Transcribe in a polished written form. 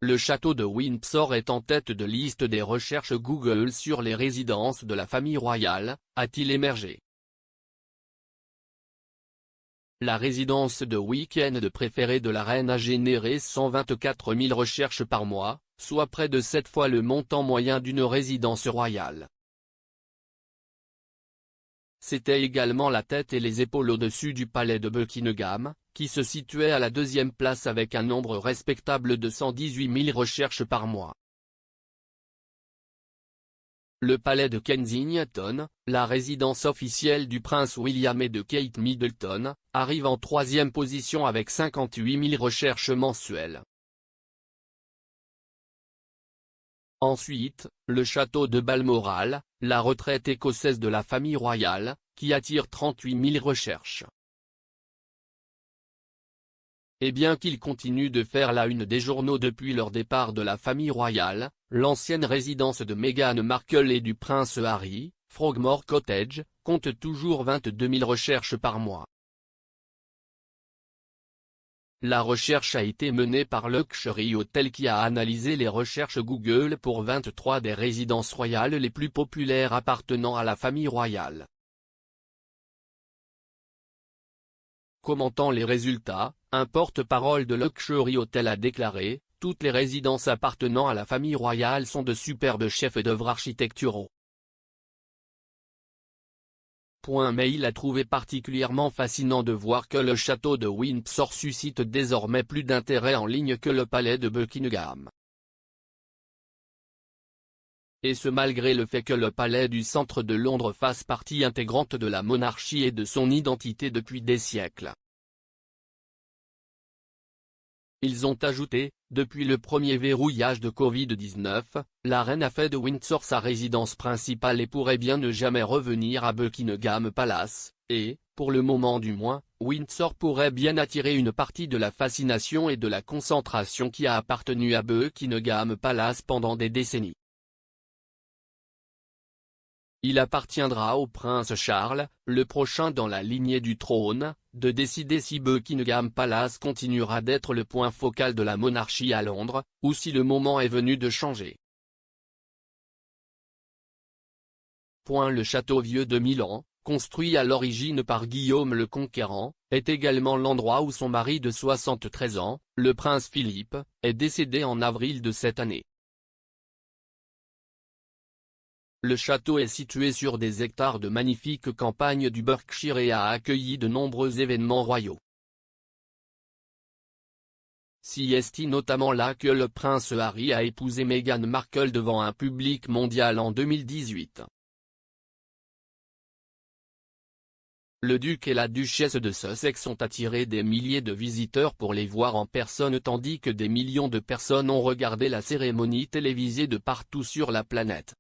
le château de Windsor est en tête de liste des recherches Google sur les résidences de la famille royale, a-t-il émergé. La résidence de week-end préférée de la reine a généré 124 000 recherches par mois, soit près de 7 fois le montant moyen d'une résidence royale. C'était également la tête et les épaules au-dessus du palais de Buckingham, qui se situait à la deuxième place avec un nombre respectable de 118 000 recherches par mois. Le palais de Kensington, la résidence officielle du prince William et de Kate Middleton, arrive en troisième position avec 58 000 recherches mensuelles. Ensuite, le château de Balmoral, la retraite écossaise de la famille royale, qui attire 38 000 recherches. Et bien qu'il continue de faire la une des journaux depuis leur départ de la famille royale, l'ancienne résidence de Meghan Markle et du prince Harry, Frogmore Cottage, compte toujours 22 000 recherches par mois. La recherche a été menée par Luxury Hotel qui a analysé les recherches Google pour 23 des résidences royales les plus populaires appartenant à la famille royale. Commentant les résultats, un porte-parole de Luxury Hotel a déclaré « Toutes les résidences appartenant à la famille royale sont de superbes chefs-d'œuvre architecturaux ». Mais il a trouvé particulièrement fascinant de voir que le château de Windsor suscite désormais plus d'intérêt en ligne que le palais de Buckingham. Et ce malgré le fait que le palais du centre de Londres fasse partie intégrante de la monarchie et de son identité depuis des siècles. Ils ont ajouté, depuis le premier verrouillage de Covid-19, la reine a fait de Windsor sa résidence principale et pourrait bien ne jamais revenir à Buckingham Palace, et, pour le moment du moins, Windsor pourrait bien attirer une partie de la fascination et de la concentration qui a appartenu à Buckingham Palace pendant des décennies. Il appartiendra au prince Charles, le prochain dans la lignée du trône, de décider si Buckingham Palace continuera d'être le point focal de la monarchie à Londres, ou si le moment est venu de changer. Le château vieux de Milan, construit à l'origine par Guillaume le Conquérant, est également l'endroit où son mari de 73 ans, le prince Philippe, est décédé en avril de cette année. Le château est situé sur des hectares de magnifiques campagnes du Berkshire et a accueilli de nombreux événements royaux. C'est notamment là que le prince Harry a épousé Meghan Markle devant un public mondial en 2018. Le duc et la duchesse de Sussex ont attiré des milliers de visiteurs pour les voir en personne tandis que des millions de personnes ont regardé la cérémonie télévisée de partout sur la planète.